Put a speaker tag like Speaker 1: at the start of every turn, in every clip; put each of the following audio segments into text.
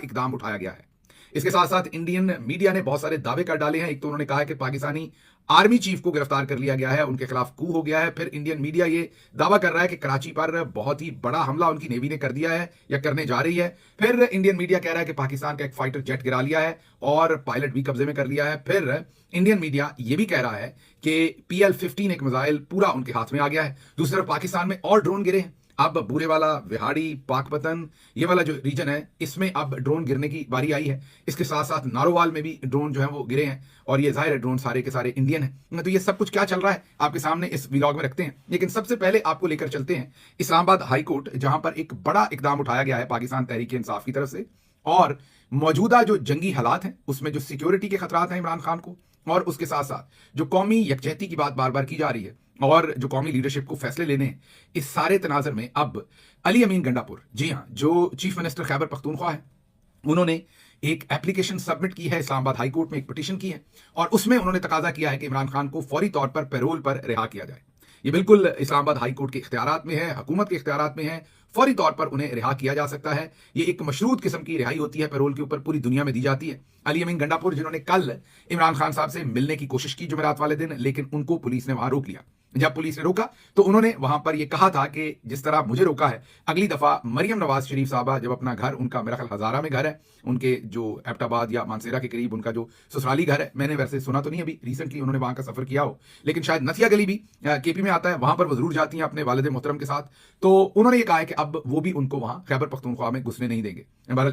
Speaker 1: इकदाम उठाया गया है। इसके साथ साथ इंडियन मीडिया ने बहुत सारे दावे कर डाले हैं। एक तो उन्होंने कहा है कि पाकिस्तानी आर्मी चीफ को गिरफ्तार कर लिया गया है, उनके खिलाफ कू हो गया है। फिर इंडियन मीडिया ये दावा कर रहा है कि कराची पर बहुत ही बड़ा हमला उनकी नेवी ने कर दिया है या करने जा रही है। फिर इंडियन मीडिया कह रहा है कि पाकिस्तान का एक फाइटर जेट गिरा लिया है और पायलट भी कब्जे में कर लिया है। फिर इंडियन मीडिया ये भी कह रहा है कि PL-15 एक मिसाइल पूरा उनके हाथ में आ गया है। दूसरी तरफ पाकिस्तान में और ड्रोन गिरे हैं। अब बूरे वाला, विहाड़ी, पाकपतन, ये वाला जो रीजन है, इसमें अब ड्रोन गिरने की बारी आई है। इसके साथ साथ नारोवाल में भी ड्रोन जो है वो गिरे हैं और ये जाहिर है ड्रोन सारे के सारे इंडियन हैं। तो ये सब कुछ क्या चल रहा है आपके सामने इस व्लॉग में रखते हैं। लेकिन सबसे पहले आपको लेकर चलते हैं इस्लामाबाद हाई कोर्ट, जहां पर एक बड़ा इकदाम उठाया गया है पाकिस्तान तहरीक इंसाफ की तरफ से। और मौजूदा जो जंगी हालात हैं उसमें जो सिक्योरिटी के खतरात हैं इमरान खान को, और उसके साथ साथ जो कौमी यकजहती की बात बार बार की जा रही है और जो कौमी लीडरशिप को फैसले लेने हैं, इस सारे तनाजर में अब अली अमीन गंडापुर, जी हां, जो चीफ मिनिस्टर खैबर पख्तूनख्वा है, उन्होंने एक एप्लीकेशन सबमिट की है इस्लामाबाद हाई कोर्ट में, एक पिटीशन की है और उसमें उन्होंने तकाजा किया है कि इमरान खान को फौरी तौर पर पैरोल पर रिहा किया जाए। ये बिल्कुल इस्लामाबाद हाई कोर्ट के इख्तियारात में है, हुकूमत के इख्तियारात में है। फौरी तौर पर उन्हें रिहा किया जा सकता है। ये एक मशरूत किस्म की रिहाई होती है, पैरोल के ऊपर पूरी दुनिया में दी जाती है। अली अमीन गंडापुर, जिन्होंने कल इमरान खान साहब से मिलने की कोशिश की जुमेरात वाले दिन, लेकिन उनको पुलिस ने वहां रोक लिया। जब पुलिस ने रोका तो उन्होंने वहां पर यह कहा था कि जिस तरह मुझे रोका है, अगली दफा मरियम नवाज शरीफ साहबा जब अपना घर, उनका मेरा ख्याल हजारा में घर है, उनके जो एबटाबाद या मानसेरा के करीब उनका जो ससुराली घर है, मैंने वैसे सुना तो नहीं अभी रिसेंटली उन्होंने वहां का सफर किया हो, लेकिन शायद नथिया गली भी KP में आता है, वहां पर वो जरूर जाती हैं अपने वालिद मोहतरम के साथ। तो उन्होंने ये कहा है कि अब वो भी उनको वहां खैबर पख्तूनख्वा में घुसने नहीं देंगे।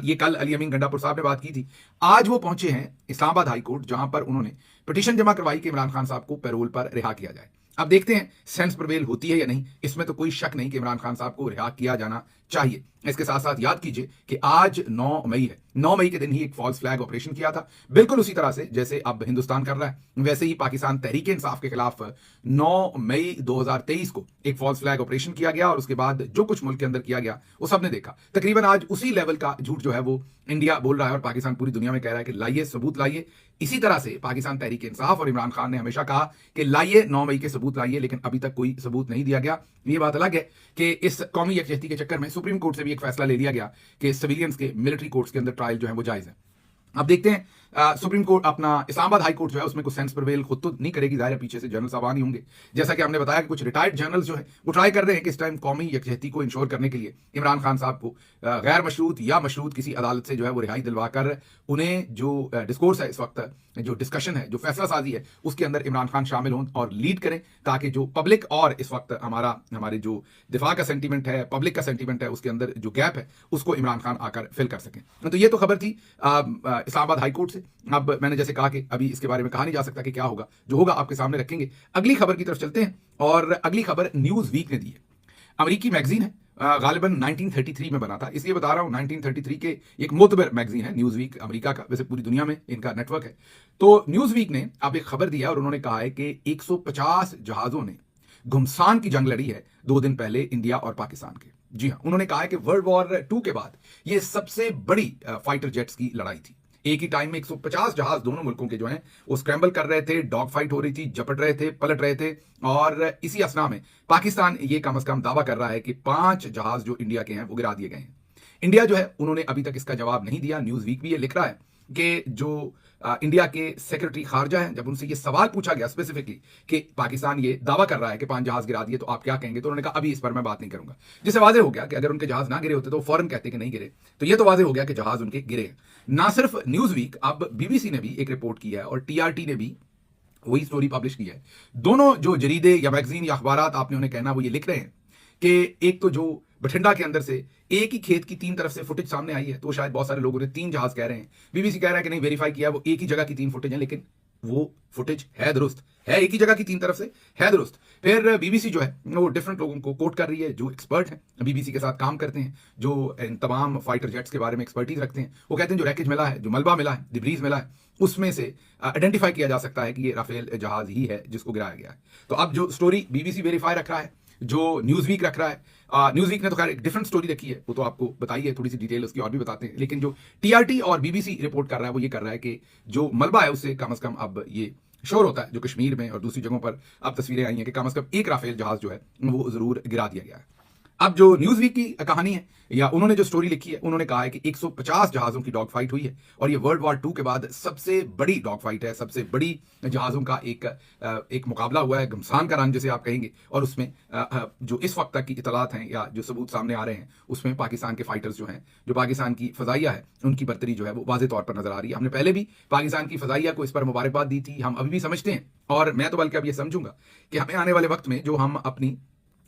Speaker 1: ये कल अली अमीन गंडापुर साहब ने बात की थी। आज वो पहुंचे हैं इस्लामाबाद हाई कोर्ट, जहां पर उन्होंने पिटीशन जमा करवाई कि इमरान खान साहब को पैरोल पर रिहा किया जाए। अब देखते हैं सेंस प्रिवेल होती है या नहीं। इसमें तो कोई शक नहीं कि इमरान खान साहब को रिहा किया जाना चाहिए। इसके साथ साथ याद कीजिए कि आज 9 मई है। 9 मई के दिन ही एक फॉल्स फ्लैग ऑपरेशन किया था, बिल्कुल उसी तरह से जैसे अब हिंदुस्तान कर रहा है। वैसे ही पाकिस्तान तहरीक इंसाफ के खिलाफ 9 मई 2023 को एक फॉल्स फ्लैग ऑपरेशन किया गया और उसके बाद जो कुछ मुल्क के अंदर किया गया वो सबने देखा। तकरीबन आज उसी लेवल का झूठ जो है वो इंडिया बोल रहा है और पाकिस्तान पूरी दुनिया में कह रहा है कि लाइए सबूत लाइए। इसी तरह से पाकिस्तान तहरीक इंसाफ और इमरान खान ने हमेशा कहा कि लाइए 9 मई के सबूत लाइए, लेकिन अभी तक कोई सबूत नहीं दिया गया। ये बात अलग है कि इस कौमी यकजहती के चक्कर में सुप्रीम कोर्ट से भी एक फैसला ले लिया गया कि सिविलियंस के मिलिट्री कोर्ट्स के अंदर ट्रायल जो है वो जायज है। अब देखते हैं सुप्रीम कोर्ट, अपना इस्लामाबाद हाई कोर्ट जो है उसमें कुछ सेंस प्रिवेल खुद तो नहीं करेगी, जाहिर है पीछे से जनरल साहब ही होंगे। जैसा कि हमने बताया कि कुछ रिटायर्ड जनरल्स जो है वो ट्राई कर रहे हैं कि इस टाइम कौमी यकजहती को इंश्योर करने के लिए इमरान खान साहब को गैर मशरूत या मशरूत किसी अदालत से जो है वो रिहाई दिलवा कर उन्हें जो डिस्कोर्स है इस वक्त, जो डिस्कशन है, जो फैसला साजी है, उसके अंदर इमरान खान शामिल हों और लीड करें, ताकि जो पब्लिक और इस वक्त हमारे जो दिफा का सेंटीमेंट है, पब्लिक का सेंटीमेंट है, उसके अंदर जो गैप है उसको इमरान खान आकर फिल कर सकें। तो ये तो खबर थी इस्लामाबाद हाई कोर्ट से। अब मैंने जैसे कहा कि अभी इसके बारे में कहा नहीं जा सकता कि क्या होगा, जो होगा आपके सामने रखेंगे। अगली खबर की तरफ चलते हैं और अगली खबर न्यूज वीक ने दी है। अमेरिकी मैगजीन है, गालिबन 1933 में बना था, इसलिए बता रहा हूं 1933 के एक मोतबर मैगजीन है न्यूज वीक, अमेरिका का, वैसे पूरी दुनिया में इनका नेटवर्क है। तो न्यूज वीक ने अब एक खबर दी है और उन्होंने कहा है कि 150 जहाजों ने घुमसान की जंग लड़ी है 2 दिन पहले इंडिया और पाकिस्तान के। जी हां, उन्होंने कहा है कि वर्ल्ड वॉर 2 के बाद यह सबसे बड़ी फाइटर जेट्स की लड़ाई थी। एक ही टाइम में 150 जहाज दोनों मुल्कों के जो हैं वो स्क्रैम्बल कर रहे थे, डॉग फाइट हो रही थी, झपट रहे थे, पलट रहे थे। और इसी असना में पाकिस्तान ये कम से कम दावा कर रहा है कि 5 जहाज जो इंडिया के हैं वो गिरा दिए गए हैं। इंडिया जो है उन्होंने अभी तक इसका जवाब नहीं दिया। न्यूज वीक भी ये लिख रहा है कि जो इंडिया के सेक्रेटरी खारजा हैं, जब उनसे ये सवाल पूछा गया स्पेसिफिकली कि पाकिस्तान ये दावा कर रहा है कि 5 जहाज गिरा दिए तो आप क्या कहेंगे, तो उन्होंने कहा अभी इस पर मैं बात नहीं करूंगा। जिससे वाज़ेह हो गया कि अगर उनके जहाज ना गिरे होते तो फौरन कहते कि नहीं गिरे। तो ये तो वाज़ेह हो गया कि जहाज उनके गिरे। ना सिर्फ न्यूज वीक, अब BBC ने भी एक रिपोर्ट की है और TRT ने भी वही स्टोरी पब्लिश की है। दोनों जो जरीदे या मैगजीन या अखबारात आपने उन्हें कहना, वो ये लिख रहे हैं कि एक तो जो बठिंडा के अंदर से एक ही खेत की 3 तरफ से फुटेज सामने आई है, तो शायद बहुत सारे लोग उन्हें 3 जहाज कह रहे हैं। BBC कह रहा है कि नहीं, वेरीफाई किया, वो एक ही जगह की 3 फुटेज है, लेकिन वो फुटेज है दुरुस्त, है एक ही जगह की 3 तरफ से, है दुरुस्त। फिर BBC जो है वो डिफरेंट लोगों को कोट कर रही है जो एक्सपर्ट हैं, BBC के साथ काम करते हैं, जो इन तमाम फाइटर जेट्स के बारे में एक्सपर्टीज रखते हैं। वो कहते हैं जो रैकेज मिला है, जो मलबा मिला है, डिब्रीज मिला है, उसमें से आइडेंटिफाई किया जा सकता है कि ये राफेल जहाज ही है जिसको गिराया गया है। तो अब जो स्टोरी BBC वेरीफाई रख रहा है, जो न्यूज वीक रख रहा है, न्यूज वीक ने तो खैर एक डिफरेंट स्टोरी रखी है, वो तो आपको बताई है, थोड़ी सी डिटेल उसकी और भी बताते हैं। लेकिन जो TRT और BBC रिपोर्ट कर रहा है वो ये कर रहा है कि जो मलबा है उससे कम से कम अब ये श्योर होता है, जो कश्मीर में और दूसरी जगहों पर अब तस्वीरें आई हैं कि कम से कम एक राफेल जहाज जो है वो जरूर गिरा दिया गया है। अब जो न्यूज वीक की कहानी है या उन्होंने जो स्टोरी लिखी है, उन्होंने कहा है कि 150 जहाजों की डॉग फाइट हुई है और ये वर्ल्ड वॉर 2 के बाद सबसे बड़ी डॉग फाइट है, सबसे बड़ी जहाजों का एक मुकाबला हुआ है, घमसान का रंग जिसे आप कहेंगे। और उसमें जो इस वक्त तक की इतलात हैं या जो सबूत सामने आ रहे हैं, उसमें पाकिस्तान के फाइटर्स जो हैं, जो पाकिस्तान की फजाइया है, उनकी बर्तरी जो है वो वाज़ेह तौर पर नजर आ रही है। हमने पहले भी पाकिस्तान की फजाइया को इस पर मुबारकबाद दी थी, हम अभी भी समझते हैं, और मैं तो बल्कि अब ये समझूंगा कि हमें आने वाले वक्त में जो हम अपनी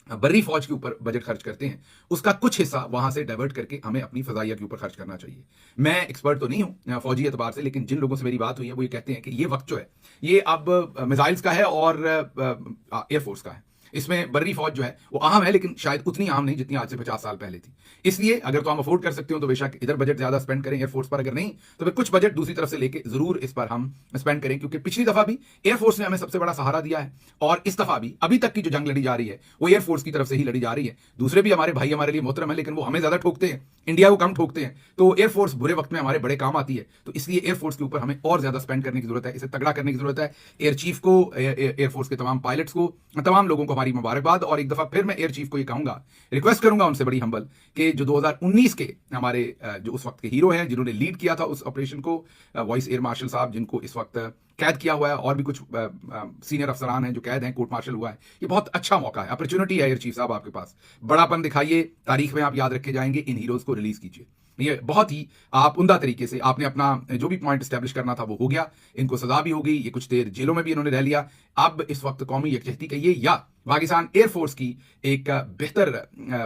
Speaker 1: बर्री फौज के ऊपर बजट खर्च करते हैं, उसका कुछ हिस्सा वहां से डाइवर्ट करके हमें अपनी फजाइया के ऊपर खर्च करना चाहिए। मैं एक्सपर्ट तो नहीं हूं फौजी एतबार से, लेकिन जिन लोगों से मेरी बात हुई है वो ये कहते हैं कि ये वक्त जो है ये अब मिसाइल्स का है और एयरफोर्स का है। इसमें बर्री फौज जो है वो अहम है, लेकिन शायद उतनी अहम नहीं जितनी आज से 50 साल पहले थी। इसलिए अगर तो हम अफोर्ड कर सकते हो तो बेशक इधर बजट ज्यादा स्पेंड करें एयरफोर्स पर, अगर नहीं तो फिर कुछ बजट दूसरी तरफ से लेके जरूर इस पर हम स्पेंड करें, क्योंकि पिछली दफा भी एयरफोर्स ने हमें सबसे बड़ा सहारा दिया है और इस दफा भी अभी तक की जो जंग लड़ी जा रही है वो एयरफोर्स की तरफ से ही लड़ी जा रही है। दूसरे भी हमारे भाई हमारे लिए मोहतरम है, लेकिन वो हमें ज्यादा ठोकते हैं, इंडिया को कम ठोकते हैं, तो एयरफोर्स बुरे वक्त में हमारे बड़े काम आती है। तो इसलिए एयरफोर्स के ऊपर हमें और ज्यादा स्पेंड करने की जरूरत है, इसे तगड़ा करने की जरूरत है। एयर चीफ को, एयरफोर्स के तमाम पायलट्स को, तमाम लोगों को हमारी मुबारकबाद। और एक दफा फिर मैं एयर चीफ को ये कहूंगा, रिक्वेस्ट करूंगा उनसे बड़ी हम्बल, कि जो 2019 के हमारे जो उस वक्त के हीरो हैं, जिन्होंने लीड किया था उस ऑपरेशन को, वाइस एयर मार्शल साहब, जिनको इस वक्त कैद किया हुआ है, और भी कुछ सीनियर अफसरान हैं जो कैद हैं, कोर्ट मार्शल हुआ है, ये बहुत अच्छा मौका है, अपॉर्चुनिटी है एयर चीफ साहब आपके पास। बड़ापन दिखाइए, तारीख में आप याद रखे जाएंगे, इन हीरोज को रिलीज कीजिए। ये बहुत ही आप उम्दा तरीके से आपने अपना जो भी पॉइंट स्टैब्लिश करना था वो हो गया, इनको सजा भी हो गई, ये कुछ देर जेलों में भी इन्होंने रह लिया। अब इस वक्त कौमी यकजहती कहिए या पाकिस्तान एयरफोर्स की एक बेहतर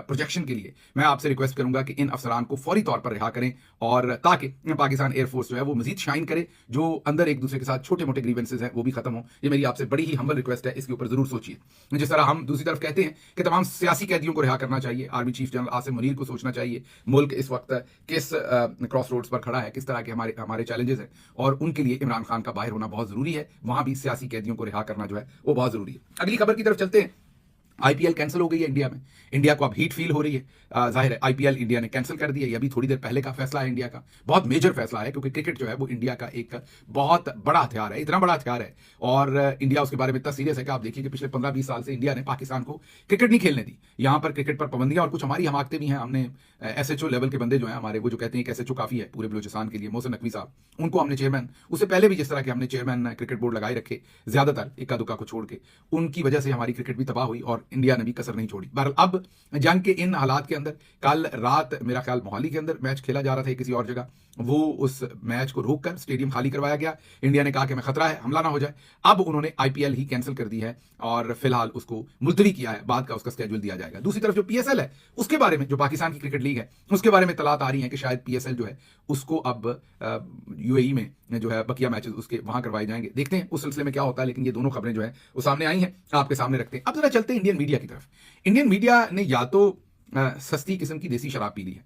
Speaker 1: प्रोजेक्शन के लिए मैं आपसे रिक्वेस्ट करूंगा कि इन अफसरान को फौरी तौर पर रिहा करें, और ताकि पाकिस्तान एयरफोर्स जो है वो मजीद शाइन करे, जो अंदर एक दूसरे के साथ छोटे मोटे ग्रीवेंसेज हैं वो भी खत्म हो। ये मेरी आपसे बड़ी ही हम्बल रिक्वेस्ट है, इसके ऊपर जरूर सोचिए। जिस तरह हम दूसरी तरफ कहते हैं कि तमाम सियासी कैदियों को रिहा करना चाहिए, army chief general Asim Munir को सोचना चाहिए, मुल्क इस वक्त किस क्रॉस रोड्स पर खड़ा है, किस तरह के हमारे चैलेंजेस हैं, और उनके लिए इमरान खान का बाहर होना बहुत जरूरी है। वहां भी सियासी कैदियों को रिहा करना जो है वो बहुत जरूरी है। अगली खबर की तरफ चलते हैं। आईपीएल कैंसिल हो गई है इंडिया में, इंडिया को अब हीट फील हो रही है। जाहिर है आईपीएल इंडिया ने कैंसिल कर दिया, ये अभी थोड़ी देर पहले का फैसला है इंडिया का, बहुत मेजर फैसला है, क्योंकि क्रिकेट जो है वो इंडिया का एक बहुत बड़ा हथियार है, इतना बड़ा हथियार है, और इंडिया उसके बारे में इतना सीरियस है कि आप देखिए कि पिछले 15-20 साल से इंडिया ने पाकिस्तान को क्रिकेट नहीं खेलने दी। यहाँ पर क्रिकेट पर पाबंदियां और कुछ हमारी हमाकतें भी हैं। हमने एसएचओ लेवल के बंदे जो हैं हमारे, वो जो कहते हैं कि एसएचओ काफी है पूरे बलूचिस्तान के लिए, मोहसिन नकवी साहब, उनको हमने चेयरमैन, उससे पहले भी जिस तरह के हमने चेयरमैन क्रिकेट बोर्ड लगाए रखे, ज्यादातर इक्का दुक्का को छोड़ के, उनकी वजह से हमारी क्रिकेट भी तबाह हुई और इंडिया ने भी कसर नहीं छोड़ी। बहरहाल अब जंग के इन हालात के अंदर, कल रात मेरा ख्याल मोहाली के अंदर मैच खेला जा रहा था किसी और जगह, वो उस मैच को रोककर स्टेडियम खाली करवाया गया। इंडिया ने कहा कि हमें खतरा है, हमला ना हो जाए। अब उन्होंने आईपीएल ही कैंसिल कर दी है और फिलहाल उसको मुलतवी किया है, बाद का उसका स्केड्यूल दिया जाएगा। दूसरी तरफ जो पीएसएल है उसके बारे में, जो पाकिस्तान की क्रिकेट लीग है, उसके बारे में तलात आ रही है कि शायद पीएसएल जो है उसको अब यूएई में जो है बकिया मैचेस उसके वहां करवाए जाएंगे। देखते हैं उस सिलसिले में क्या होता है, लेकिन ये दोनों खबरें जो है वो सामने आई हैं, आपके सामने रखते हैं। अब जरा चलते हैं इंडियन मीडिया की तरफ। इंडियन मीडिया ने या तो सस्ती किस्म की देसी शराब पी ली है,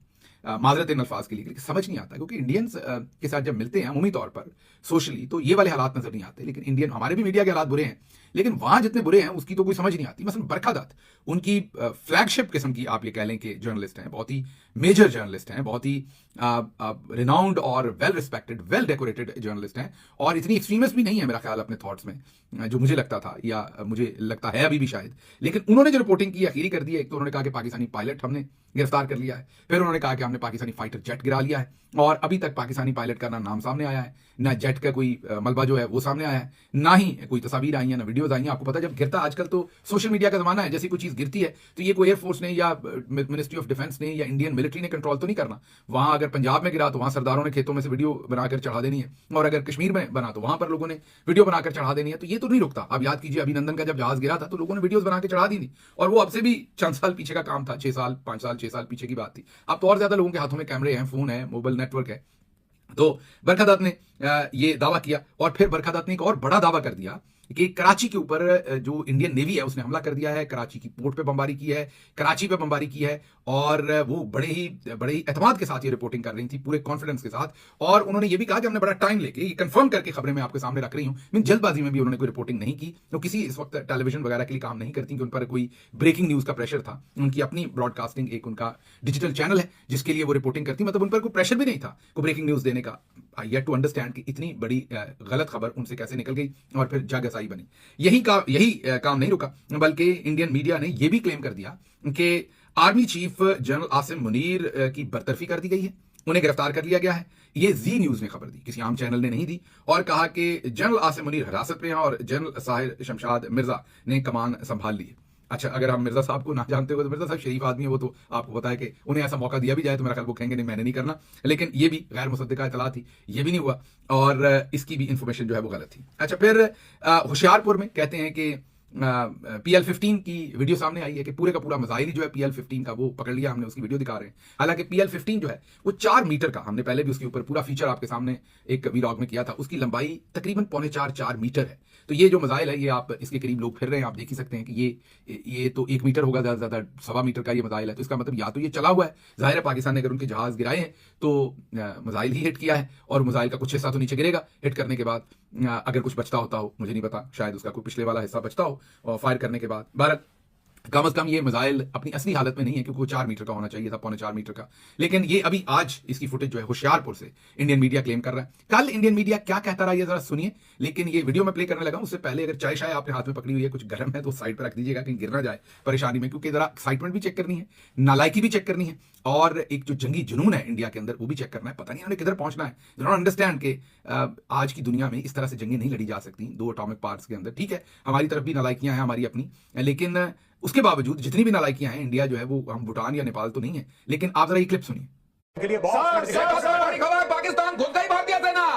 Speaker 1: माजरत इन अल्फाज के लिए, समझ नहीं आता, क्योंकि इंडियंस के साथ जब मिलते हैं अमूमी तौर पर सोशली, तो ये वाले हालात नजर नहीं आते। लेकिन इंडियन, हमारे भी मीडिया के हालात बुरे हैं, लेकिन वहां जितने बुरे हैं उसकी तो कोई समझ नहीं आती। मसलन बरखा दत्त, उनकी फ्लैगशिप किस्म की आप ये कह लें कि जर्नलिस्ट हैं, बहुत ही मेजर जर्नलिस्ट हैं, बहुत ही रिनाउंड और well respected, well decorated journalist हैं, और इतनी एक्सट्रीमिस्ट भी नहीं है मेरा ख्याल अपने थॉट्स में, जो मुझे लगता था या मुझे लगता है अभी भी शायद। लेकिन उन्होंने जो रिपोर्टिंग की आखिरी कर दी है। एक तो उन्होंने कहा कि पाकिस्तानी पायलट हमने गिरफ्तार कर लिया है, फिर उन्होंने कहा कि हमने पाकिस्तानी फाइटर जेट गिरा लिया है, और अभी तक पाकिस्तानी पायलट का ना नाम सामने आया है, ना जेट का कोई मलबा जो है वो सामने आया है, ना ही कोई तस्वीर आई है, ना वीडियोज आई हैं। आपको पता है जब गिरता, आजकल तो सोशल मीडिया का जमाना है, जैसी कोई चीज गिरती है तो ये कोई एयरफोर्स ने या मिनिस्ट्री ऑफ डिफेंस ने या इंडियन मिलिट्री ने कंट्रोल तो नहीं करना। वहां अगर पंजाब में गिरा तो वहां सरदारों ने खेतों में से वीडियो बनाकर चढ़ा देनी है, और अगर कश्मीर में बना तो वहां पर लोगों ने वीडियो बनाकर चढ़ा देनी है। तो ये तो नहीं रुकता। आप याद कीजिए अभिनंदन का जब जहाज गिरा था तो लोगों ने वीडियोस बना के चढ़ा दी थी, और वो अब से भी चंद साल पीछे का काम था, 6 साल 5 साल 6 साल पीछे की बात थी। अब तो और ज्यादा लोगों के हाथों में कैमरे हैं, फोन है, मोबाइल नेटवर्क है। तो बरखा दत्त ने ये दावा किया, और फिर बरखा दत्त ने एक और बड़ा दावा कर दिया कि कराची के ऊपर जो इंडियन नेवी है उसने हमला कर दिया है, कराची की पोर्ट पे बमबारी की है, कराची पे बमबारी की है, और वो बड़े ही एतमाद के साथ ये रिपोर्टिंग कर रही थी, पूरे कॉन्फिडेंस के साथ। और उन्होंने ये भी कहा कि हमने बड़ा टाइम लेके ये कंफर्म करके खबरें मैं आपके सामने रख रही हूं। मैं जल्दबाजी में भी उन्होंने कोई रिपोर्टिंग नहीं की, तो किसी इस वक्त टेलीविजन वगैरह के लिए काम नहीं करती कि उन पर कोई ब्रेकिंग न्यूज का प्रेशर था। उनकी अपनी ब्रॉडकास्टिंग, एक उनका डिजिटल चैनल है जिसके लिए वो रिपोर्टिंग करती, मतलब उन पर कोई प्रेशर भी नहीं था कोई ब्रेकिंग न्यूज देने का। आई येट टू अंडरस्टैंड कि इतनी बड़ी गलत खबर उनसे कैसे निकल गई और फिर जागसाई बनी। यही काम नहीं रुका, बल्कि इंडियन मीडिया ने यह भी क्लेम कर दिया कि army chief general Asim Munir की बरतरफी कर दी गई है, उन्हें गिरफ्तार कर लिया गया है। ये जी न्यूज ने खबर दी, किसी आम चैनल ने नहीं दी, और कहा कि जनरल आसिम मुनीर हिरासत में हैं और जनरल साहिर शमशाद मिर्जा ने कमान संभाल ली है। अच्छा, अगर हम मिर्जा साहब को ना जानते हो तो मिर्जा साहब शरीफ आदमी है, वो तो आपको पता है कि उन्हें ऐसा मौका दिया भी जाए तो मेरा ख्याल वो कहेंगे नहीं मैंने नहीं करना, लेकिन ये भी गैर मुसद्दिका इतला थी, ये भी नहीं हुआ और इसकी भी इंफॉर्मेशन जो है वो गलत थी। अच्छा, फिर होशियारपुर में कहते हैं कि PL-15 की वीडियो सामने आई है कि पूरे का पूरा मिसाइल ही जो है PL-15 का वो पकड़ लिया हमने, उसकी वीडियो दिखा रहे हैं। हालांकि PL-15 जो है वो 4 मीटर का, हमने पहले भी उसके ऊपर पूरा फीचर आपके सामने एक वीलॉग में किया था, उसकी लंबाई तकरीबन 4.25 मीटर है। तो ये जो मिसाइल है ये आप इसके करीब लोग फिर रहे हैं, आप देख ही सकते हैं कि ये तो 1 मीटर होगा ज्यादा ज्यादा, 1.25 मीटर का ये मिसाइल है। तो इसका मतलब या तो ये चला हुआ है, जाहिर है पाकिस्तान ने अगर उनके जहाज गिराए हैं तो मिसाइल ही हिट किया है और मिसाइल का कुछ हिस्सा तो नीचे गिरेगा हिट करने के बाद, अगर कुछ बचता होता हो मुझे नहीं पता, शायद उसका कोई पिछले वाला हिस्सा बचता हो और फायर करने के बाद। भारत कम से कम ये मिसाइल अपनी असली हालत में नहीं है क्योंकि वो 4 मीटर का होना चाहिए था, 4.25 मीटर का, लेकिन ये अभी आज इसकी फुटेज जो है होशियारपुर से इंडियन मीडिया क्लेम कर रहा है। कल इंडियन मीडिया क्या कहता रहा ये जरा सुनिए, लेकिन ये वीडियो में प्ले करने लगा उससे पहले अगर चाय शाय आपके हाथ में पकड़ी हुई है, कुछ गर्म है तो साइड पर रख दीजिएगा कहीं गिर ना जाए परेशानी में, क्योंकि जरा एक्साइटमेंट भी चेक करनी है, नालायकी भी चेक करनी है और एक जो जंगी जुनून है इंडिया के अंदर वो भी चेक करना है। पता नहीं उन्हें किधर पहुंचना है, दे डोंट अंडरस्टैंड कि आज की दुनिया में इस तरह से जंगें नहीं लड़ी जा सकती 2 एटॉमिक पार्ट्स के अंदर। ठीक है, हमारी तरफ भी नालायकियां हैं हमारी अपनी, लेकिन उसके बावजूद जितनी भी नालायकियां हैं, इंडिया जो है वो हम भूटान या नेपाल तो नहीं है। लेकिन आप जरा ये क्लिप सुनिए।
Speaker 2: पाकिस्तान घुस गई भारतीय सेना,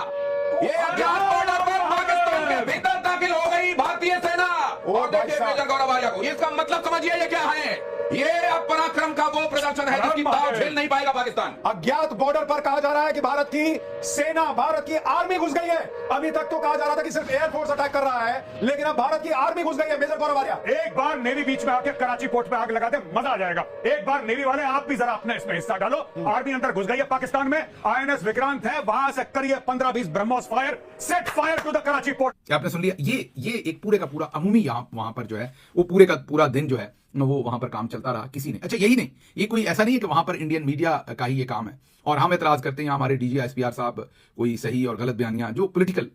Speaker 2: ये अज्ञात बॉर्डर पर पाकिस्तान के भीतर दाखिल हो गई भारतीय सेना। और देखिए मेजर गौरव आर्या को, इसका मतलब समझिए ये क्या है, ये पराक्रम का वो प्रदर्शन है जिसकी दाव झेल नहीं पाएगा पाकिस्तान।
Speaker 3: अज्ञात बॉर्डर पर कहा जा रहा है कि भारत की सेना, भारत की आर्मी घुस गई है। अभी तक तो कहा जा रहा था कि सिर्फ एयरफोर्स अटैक कर रहा है, लेकिन अब भारत की आर्मी घुस गई है। मेजर गौरव आर्या,
Speaker 4: एक बार नेवी बीच में आके कराची पोर्ट पे आग लगा दे, मजा आ जाएगा। एक बार नेवी वाले आप भी जरा अपना इसमें हिस्सा डालो। आर्मी अंदर घुस गई है पाकिस्तान में, INS विक्रांत है, वहां से करिए 15-20 BrahMos fire, set fire to the Karachi port.
Speaker 1: आपने सुन लिया, ये एक पूरे का पूरा अमूमी वहां पर जो है वो पूरे का पूरा दिन जो है वो वहां पर काम चलता रहा किसी ने। अच्छा, यही नहीं, ये कोई ऐसा नहीं है कि वहां पर इंडियन मीडिया का ही ये काम है और हम एतराज करते हैं हमारे DG SPR साहब कोई सही और गलत बयानियां जो पॉलिटिकल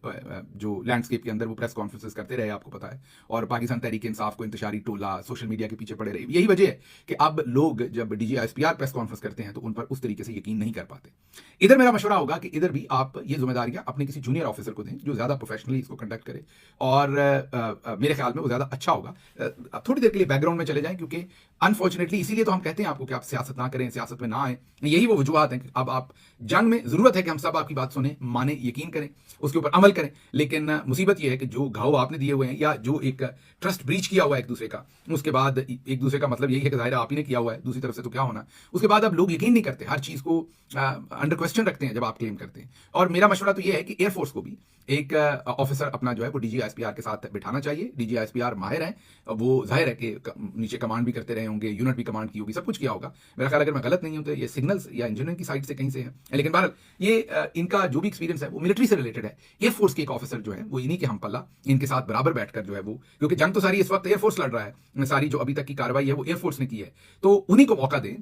Speaker 1: जो लैंडस्केप के अंदर वो प्रेस कॉन्फ्रेंसेस करते रहे, आपको पता है, और पाकिस्तान तहरीक इंसाफ को इंतशारी टोला सोशल मीडिया के पीछे पड़े रहे। यही वजह है कि अब लोग जब DG SPR प्रेस कॉन्फ्रेंस करते हैं तो उन पर उस तरीके से यकीन नहीं कर पाते। इधर मेरा मशवरा होगा कि इधर भी आप ये जिम्मेदारियां अपने किसी जूनियर ऑफिसर को दें जो ज्यादा प्रोफेशनली इसको कंडक्ट करे और मेरे ख्याल में वो ज्यादा अच्छा होगा। थोड़ी देर के लिए बैकग्राउंड में चले जाएं, क्योंकि अनफॉर्चुनेटली इसीलिए तो हम कहते हैं आपको कि आप सियासत ना करें, सियासत में ना आए। यही वो वजूहत हैं कि अब आप जंग में जरूरत है कि हम सब आपकी बात सुने, माने, यकीन करें, उसके ऊपर अमल करें। लेकिन मुसीबत यह है कि जो घाव आपने दिए हुए हैं या जो एक ट्रस्ट ब्रीच किया हुआ है एक दूसरे का, उसके बाद एक दूसरे का मतलब यही है कि जाहिर आप ही ने किया हुआ है, दूसरी तरफ से तो क्या होना, उसके बाद अब लोग यकीन नहीं करते, हर चीज को अंडर क्वेश्चन रखते हैं जब आप क्लेम करते हैं। और मेरा मशवरा तो यह है कि एयरफोर्स को भी एक ऑफिसर अपना जो है वो DG SPR के साथ बिठाना चाहिए। DG SPR माहिर हैं, वो जाहिर है कि नीचे कमांड भी करते रहे होंगे, यूनिट भी कमांड की होगी, सब कुछ किया होगा। मेरा ख्याल अगर मैं गलत नहीं हूं तो ये सिग्नल्स या इंजीनियरिंग की साइड से कहीं से है, लेकिन बहरहाल ये इनका जो भी एक्सपीरियंस है वो मिलिट्री से रिलेटेड है। एयरफोर्स के एक ऑफिसर जो है वो इन्हीं के हम पल्ला, इनके साथ बराबर बैठकर जो है वो, क्योंकि जंग तो सारी इस वक्त एयरफोर्स लड़ रहा है, सारी जो अभी तक की कार्रवाई है वो एयरफोर्स ने की है, तो उन्हीं को मौका दें,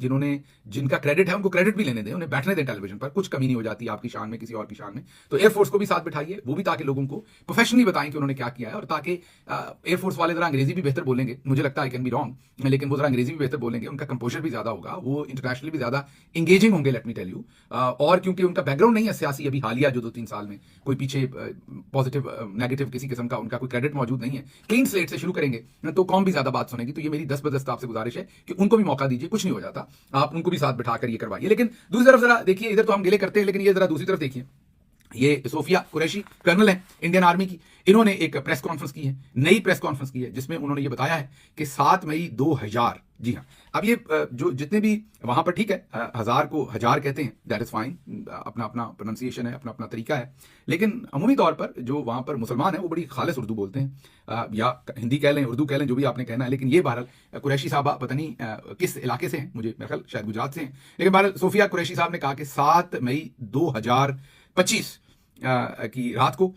Speaker 1: जिनका क्रेडिट है उनको क्रेडिट भी लेने दें, उन्हें बैठने दें टेलीविजन पर, कुछ कमी नहीं हो जाती आपकी शान में किसी और की शान में। तो एयरफोर्स को भी साथ बिठाइए, वो भी ताकि लोगों को प्रोफेशनली बताएं कि उन्होंने क्या किया है, और ताकि एयरफोर्स वाले जरा अंग्रेजी भी बेहतर बोलेंगे, मुझे लगता है, आई कैन बी रॉन्ग, लेकिन वो जरा अंग्रेजी भी बेहतर बोलेंगे, उनका कंपोजर भी ज्यादा होगा, वो इंटरनेशनली भी ज्यादा एंगेजिंग होंगे, लेट मी टेल यू। और क्योंकि उनका बैकग्राउंड नहीं है सियासी, अभी हालिया जो 2-3 साल में कोई पीछे पॉजिटिव नेगेटिव किसी किस्म का उनका कोई क्रेडिट मौजूद नहीं है, क्लीन स्लेट से शुरू करेंगे तो कौम भी ज्यादा बात सुनेगी। तो ये मेरी 10/10 आपसे गुजारिश है कि उनको भी मौका दीजिए, कुछ नहीं हो जाता, आप उनको भी साथ बिठाकर ये करवाइए। लेकिन दूसरी तरफ जरा देखिए, इधर तो हम गिले करते हैं, लेकिन ये जरा दूसरी तरफ देखिए, ये सोफिया कुरैशी कर्नल है इंडियन आर्मी की, इन्होंने एक प्रेस कॉन्फ्रेंस की है, नई प्रेस कॉन्फ्रेंस की है, जिसमें उन्होंने ये बताया है कि 7 मई 2000, जी हाँ, अब ये जो जितने भी वहां पर, ठीक है, 1000 को 1000 कहते हैं, दैट इज फाइन, अपना अपना प्रोनाउंसिएशन है, अपना अपना तरीका है, लेकिन अमूमी तौर पर जो वहां पर मुसलमान है वो बड़ी खालिस उर्दू बोलते हैं, या हिंदी कह लें, उर्दू कह लें, जो भी आपने कहना है। लेकिन ये बहरहाल कुरैशी साहबा पता नहीं किस इलाके से हैं, मुझे मेरा ख्याल शायद गुजरात से हैं, लेकिन बहरहाल सोफिया कुरैशी साहब ने कहा कि 7 मई 2025 की रात को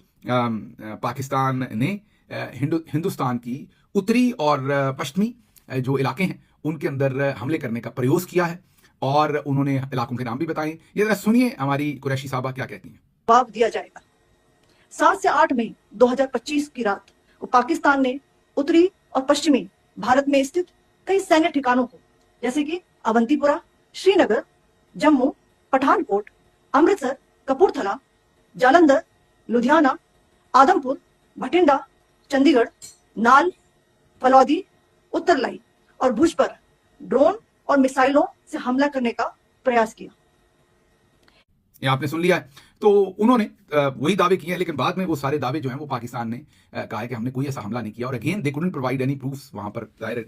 Speaker 1: पाकिस्तान ने हिंदुस्तान की उत्तरी और पश्चिमी जो इलाके हैं उनके अंदर हमले करने का प्रयास किया है, और उन्होंने इलाकों के नाम भी बताए। ये जरा सुनिए हमारी कुरैशी साहबा क्या कहती हैं।
Speaker 5: जवाब दिया जाएगा। 7 से 8 मई 2025 की रात को पाकिस्तान ने उत्तरी और पश्चिमी भारत में स्थित कई सैन्य ठिकानों को, जैसे कि अवंतीपुरा, श्रीनगर, जम्मू, पठानकोट, अमृतसर, कपूरथला, जालंधर, लुधियाना, आदमपुर, भटिंडा, चंडीगढ़, नाल, फलौदी, उत्तरलाई और भुज पर ड्रोन और मिसाइलों से हमला करने का प्रयास किया।
Speaker 1: ये आपने सुन लिया है। तो उन्होंने वही दावे किए हैं, लेकिन बाद में वो सारे दावे जो हैं वो पाकिस्तान ने कहा है कि हमने कोई ऐसा हमला नहीं किया। और again they couldn't provide any proofs. वहां पर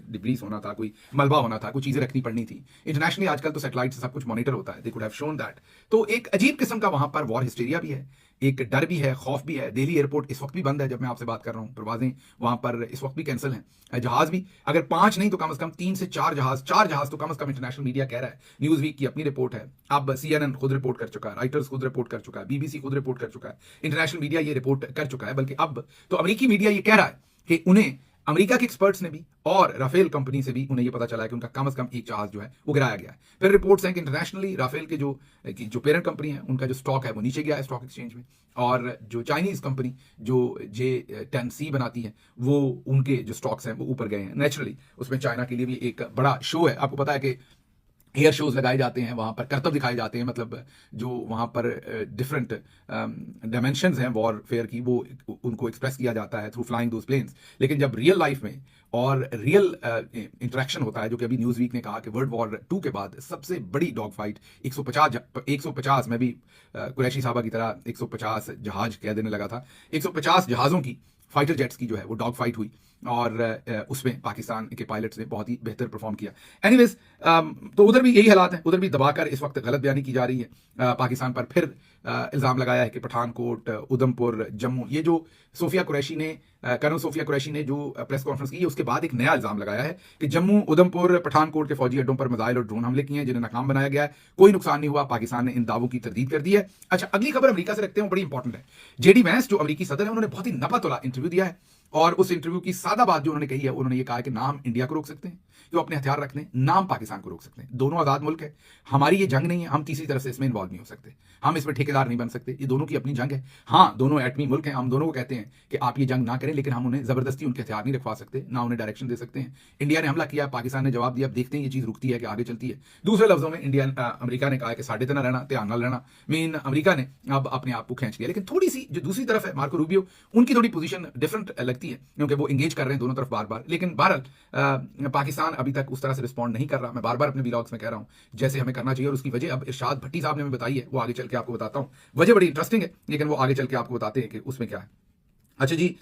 Speaker 1: डिब्रीज होना था, कोई मलबा होना था, कुछ चीजें रखनी पड़नी थी। इंटरनेशनली आजकल तो सैटेलाइट से सब कुछ मॉनिटर होता है, they could have shown that. तो एक अजीब किस्म का वहां पर वॉर हिस्टेरिया भी है, एक डर भी है, खौफ भी है। दिल्ली एयरपोर्ट इस वक्त भी बंद है जब मैं आपसे बात कर रहा हूं, परवाजें वहां पर इस वक्त भी कैंसिल हैं। जहाज भी अगर 5 नहीं तो कम से कम 3 से 4 जहाज तो कम से कम इंटरनेशनल मीडिया कह रहा है। न्यूज वीक की अपनी रिपोर्ट है, अब CNN खुद रिपोर्ट कर चुका है, राइटर्स खुद रिपोर्ट कर चुका है, BBC खुद रिपोर्ट कर चुका है, इंटरनेशनल मीडिया ये रिपोर्ट कर चुका है। बल्कि अब तो अमेरिकी मीडिया ये कह रहा है कि उन्हें अमेरिका के एक्सपर्ट्स ने भी और राफेल कंपनी से भी उन्हें यह पता चला है कि उनका कम से कम एक जहाज जो है वो गिराया गया है। फिर रिपोर्ट्स हैं कि इंटरनेशनली राफेल के जो पेरेंट कंपनी है उनका जो स्टॉक है वो नीचे गया है स्टॉक एक्सचेंज में। और जो चाइनीज कंपनी जो J-10C बनाती है वो उनके जो स्टॉक्स हैं वो ऊपर गए हैं। नेचुरली उसमें चाइना के लिए भी एक बड़ा शो है। आपको पता है कि एयर शोज लगाए जाते हैं, वहां पर करतब दिखाए जाते हैं, मतलब जो वहां पर डिफरेंट डायमेंशंस हैं वॉरफेयर की वो उनको एक्सप्रेस किया जाता है थ्रू फ्लाइंग दोज प्लेन्स। लेकिन जब रियल लाइफ में और रियल इंटरेक्शन होता है, जो कि अभी न्यूज वीक ने कहा कि वर्ल्ड वॉर 2 के बाद सबसे बड़ी डॉग फाइट 150 में भी कुरैशी साहबा की तरह 150 जहाज कह देने लगा था, 150 जहाजों की फाइटर जेट्स की जो है वो डॉग फाइट हुई और उसमें पाकिस्तान के पायलट्स ने बहुत ही बेहतर परफॉर्म किया। एनीवेज तो उधर भी यही हालात हैं, उधर भी दबाकर इस वक्त गलत बयानी की जा रही है। पाकिस्तान पर फिर इल्ज़ाम लगाया है कि पठानकोट, उधमपुर, जम्मू, ये जो कर्नल सोफिया कुरैशी ने जो प्रेस कॉन्फ्रेंस की, उसके बाद एक नया इल्ज़ाम लगाया है कि जम्मू, उधमपुर, पठानकोट के फौजी अड्डों पर मिसाइल और ड्रोन हमले किए हैं जिन्हें नाकाम बनाया गया है, कोई नुकसान नहीं हुआ। पाकिस्तान ने इन दावों की तरदीद कर दी है। अच्छा, अगली खबर अमेरिका से रखते हैं, बड़ी इंपॉर्टेंट है। JD वैंस जो अमेरिकी सदर है उन्होंने बहुत ही नपा-तुला इंटरव्यू दिया है और उस इंटरव्यू की सादा बात जो उन्होंने कही है, उन्होंने ये कहा कि ना हम इंडिया को रोक सकते हैं कि वो अपने हथियार रख लें, ना हम पाकिस्तान को रोक सकते हैं। दोनों आजाद मुल्क है, हमारी ये जंग नहीं है, हम तीसरी तरफ से इसमें इन्वॉल्व नहीं हो सकते, हम इसमें ठेकेदार नहीं बन सकते, ये दोनों की अपनी जंग है। हाँ, दोनों एटमी मुल्क हैं, हम दोनों को कहते हैं कि आप ये जंग ना करें, लेकिन हम उन्हें जबरदस्ती उनके हथियार नहीं रखवा सकते, ना उन्हें डायरेक्शन दे सकते हैं। इंडिया ने हमला किया, पाकिस्तान ने जवाब दिया, अब देखते हैं ये चीज रुकती है कि आगे चलती है। दूसरे लफ्जों में अमेरिका ने कहा कि साढ़े तना रहना, ध्यान न रहना, मीन अमेरिका ने अब अपने आप को खींच लिया। लेकिन थोड़ी सी जो दूसरी तरफ है, मार्को रूबियो, उनकी थोड़ी पोजीशन डिफरेंट लगती है क्योंकि वो एंगेज कर रहे हैं दोनों तरफ बार बार। लेकिन बहरहाल पाकिस्तान अभी तक उस तरह से रिस्पॉन्ड नहीं कर रहा। मैं बार बार अपने व्लॉग्स में कह रहा हूं जैसे हमें करना चाहिए, और उसकी वजह अब इरशाद भट्टी साहब ने हमें बताई है, वो आगे चल के आपको बताता हूं। वजह बड़ी इंटरेस्टिंग है, लेकिन वो आगे चल के आपको बताते हैं कि उसमें क्या है। अच्छा जी,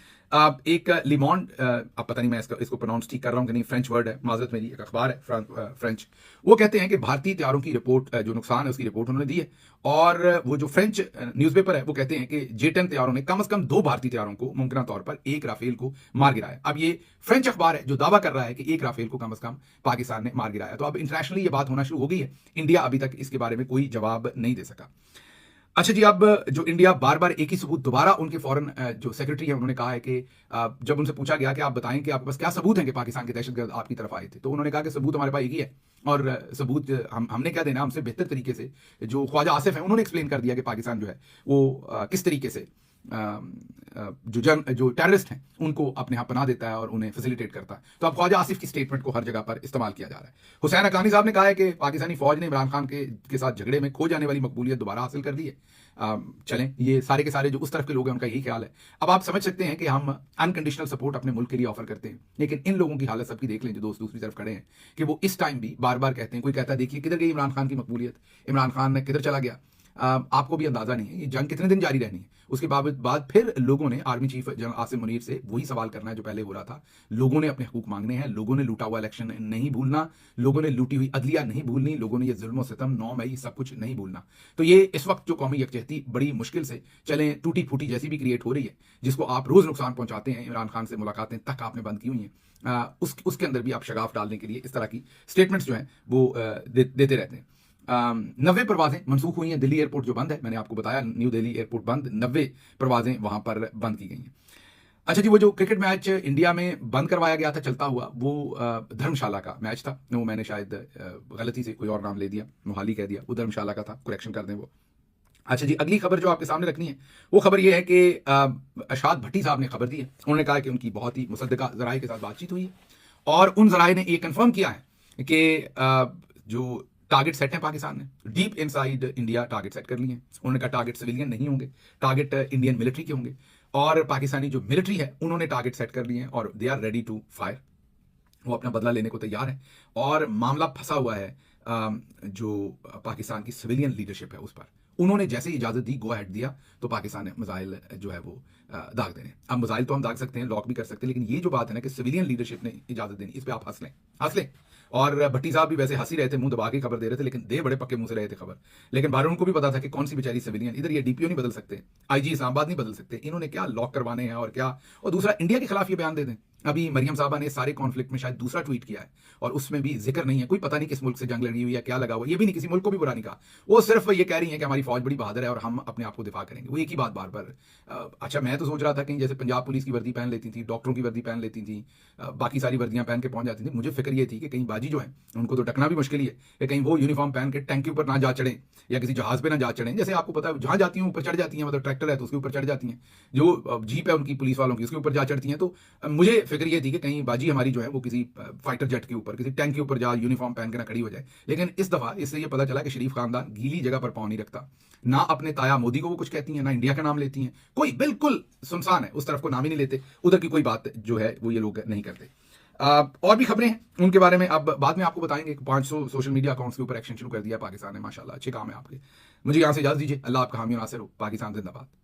Speaker 1: एक लिमॉन्ड, अब पता नहीं मैं इसको प्रोनाउंस ठीक कर रहा हूं कि नहीं, फ्रेंच वर्ड है, माजरत मेरी, एक अखबार है फ्रेंच, वो कहते हैं कि भारतीय हथियारों की रिपोर्ट जो नुकसान है उसकी रिपोर्ट उन्होंने दी है। और वो जो फ्रेंच न्यूज़पेपर है वो कहते हैं कि J-10 हथियारों ने कम से कम 2 भारतीय हथियारों को मुमकिन तौर पर एक राफेल को मार गिराया। अब ये फ्रेंच अखबार है जो दावा कर रहा है कि एक राफेल को कम से कम पाकिस्तान ने मार गिराया। तो अब इंटरनेशनली ये बात होना शुरू हो गई है। इंडिया अभी तक इसके बारे में कोई जवाब नहीं दे सका। अच्छा जी, अब जो इंडिया बार बार एक ही सबूत, दोबारा उनके फॉरेन जो सेक्रेटरी है उन्होंने कहा है कि जब उनसे पूछा गया कि आप बताएं कि आपके पास क्या सबूत हैं कि पाकिस्तान के दहशतगर्द आपकी तरफ आए थे, तो उन्होंने कहा कि सबूत हमारे पास एक ही है और सबूत हमने क्या देना, हमसे बेहतर तरीके से जो ख्वाजा आसिफ है उन्होंने एक्सप्लेन कर दिया कि पाकिस्तान जो है वो किस तरीके से जो टेररिस्ट हैं उनको अपने यहाँ पनाह देता है और उन्हें फैसिलिटेट करता है। तो अब ख्वाजा आसिफ की स्टेटमेंट को हर जगह पर इस्तेमाल किया जा रहा है। हुसैन हक्कानी साहब ने कहा है कि पाकिस्तानी फौज ने इमरान खान के साथ झगड़े में खो जाने वाली मकबूलियत दोबारा हासिल कर दी है। चलें, ये सारे के सारे जो उस तरफ के लोग हैं उनका यही ख्याल है। अब आप समझ सकते हैं कि हम अनकंडीशनल सपोर्ट अपने मुल्क के लिए ऑफर करते हैं, लेकिन इन लोगों की हालत सबकी देख लें जो दोस्त दूसरी तरफ खड़े हैं, कि वो इस टाइम भी बार बार कहते हैं, कोई कहता है देखिए किधर गई इमरान खान की मकबूलियत, इमरान खान ने किधर चला गया। आपको भी अंदाजा नहीं है ये जंग कितने दिन जारी रहनी है। उसके बाद फिर लोगों ने army chief general Asim Munir से वही सवाल करना है जो पहले हो रहा था। लोगों ने अपने हकूक मांगने हैं, लोगों ने लूटा हुआ इलेक्शन नहीं भूलना, लोगों ने लूटी हुई अदलिया नहीं भूलनी, लोगों ने ये जुल्म सितम 9 मई सब कुछ नहीं भूलना। तो ये इस वक्त जो कौमी यकजहती बड़ी मुश्किल से चलें टूटी फूटी जैसी भी क्रिएट हो रही है, जिसको आप रोज नुकसान पहुंचाते हैं, इमरान खान से मुलाकातें तक आपने बंद की हुई हैं, उसके अंदर भी आप शगाफ डालने के लिए इस तरह की स्टेटमेंट्स जो हैं वो देते रहते हैं। 90 परवाजें मनसूख हुई हैं। दिल्ली एयरपोर्ट जो बंद है, मैंने आपको बताया न्यू दिल्ली एयरपोर्ट बंद, 90 परवाजें वहां पर बंद की गई हैं। अच्छा जी, वो जो क्रिकेट मैच इंडिया में बंद करवाया गया था चलता हुआ, वो धर्मशाला का मैच था। वो मैंने शायद गलती से कोई और नाम ले दिया, मोहाली कह दिया, वो धर्मशाला का था, करेक्शन कर दें वो। अच्छा जी, अगली खबर जो आपके सामने रखनी है वो खबर ये है कि अरशाद भट्टी साहब ने खबर दी है। उन्होंने कहा कि उनकी बहुत ही मुसद्दका जराए के साथ बातचीत हुई है और उन जराए ने ये कंफर्म किया है कि जो टारगेट सेट है पाकिस्तान ने deep inside India target set कर लिए हैं। उन्होंने कहा टारगेट सिविलियन नहीं होंगे, टारगेट इंडियन मिलिट्री के होंगे, और पाकिस्तानी जो मिलिट्री है उन्होंने टारगेट सेट कर लिए हैं और they are ready to fire. वो अपना बदला लेने को तैयार है और मामला फंसा हुआ है जो पाकिस्तान की सिविलियन लीडरशिप है उस पर। उन्होंने जैसे ही इजाजत दी, गो अहेड दिया, तो पाकिस्तान ने मिसाइल जो है वो दाग देने। अब मिसाइल तो हम दाग सकते हैं, लॉक भी कर सकते हैं, लेकिन ये जो बात है ना कि सिविलियन लीडरशिप ने इजाजत देनी, इस पर आप हंस लें। और भट्टी साहब भी वैसे हंसी रहे थे, मुंह दबा के खबर दे रहे थे, लेकिन दे बड़े पक्के मुंह से रहे थे खबर। लेकिन बाहर उनको भी पता था कि कौन सी बेचारी सिविलियन, इधर ये डीपीओ नहीं बदल सकते, आईजी इस्लामाबाद नहीं बदल सकते, इन्होंने क्या लॉक करवाने हैं और क्या। और दूसरा, इंडिया के खिलाफ ये बयान दे दें। अभी मरियम साहबा ने सारे कॉन्फ्लिक्ट में शायद दूसरा ट्वीट किया है और उसमें भी जिक्र नहीं है, कोई पता नहीं किस मुल्क से जंग लड़ी हुई है, क्या लगा हुआ, ये भी नहीं, किसी मुल्क को भी बुरा नहीं कहा। वो सिर्फ ये कह रही है कि हमारी फौज बड़ी बहादुर है और हम अपने आप को दिफा करेंगे। वो एक ही बात बार बार। अच्छा, मैं तो सोच रहा था कि जैसे पंजाब पुलिस की वर्दी पहन लेती थी, डॉक्टरों की वर्दी पहन लेती थी, बाकी सारी वर्दियां पहन के पहुंच जाती थी। मुझे फिक्र ये थी कि कहीं बाजी जो है उनको तो टकना भी मुश्किल ही है कि कहीं वो यूनिफॉर्म पहन के टैंक के ऊपर ना जा चढ़े या किसी जहाज पे ना जा चढ़े। जैसे आपको पता है जहां जाती हैं ऊपर चढ़ जाती हैं, मतलब ट्रैक्टर है तो उसके ऊपर चढ़ जाती हैं, जो जीप है उनकी पुलिस वालों की उसके ऊपर जा चढ़ती हैं। तो मुझे फिक्र ये थी कि कहीं बाजी हमारी जो है वो किसी फाइटर जेट के ऊपर, किसी टैंक के ऊपर जा यूनिफॉर्म पहन के ना खड़ी हो जाए। लेकिन इस दफा इससे ये पता चला कि शरीफ खानदान गीली जगह पर पाँव नहीं रखता, ना अपने ताया मोदी को वो कुछ कहती हैं, ना इंडिया का नाम लेती हैं, कोई बिल्कुल सुनसान है, उस तरफ को नाम ही नहीं लेते, उधर की कोई बात जो है वो ये लोग नहीं करते। और भी खबरें हैं उनके बारे में अब बाद में आपको बताएंगे। 500 सोशल मीडिया अकाउंट्स के ऊपर एक्शन शुरू कर दिया पाकिस्तान ने, माशाल्लाह अच्छे काम है आपके। मुझे यहां से इजाजत दीजिए, अल्लाह आपका हामी नासिर हो। पाकिस्तान जिंदाबाद।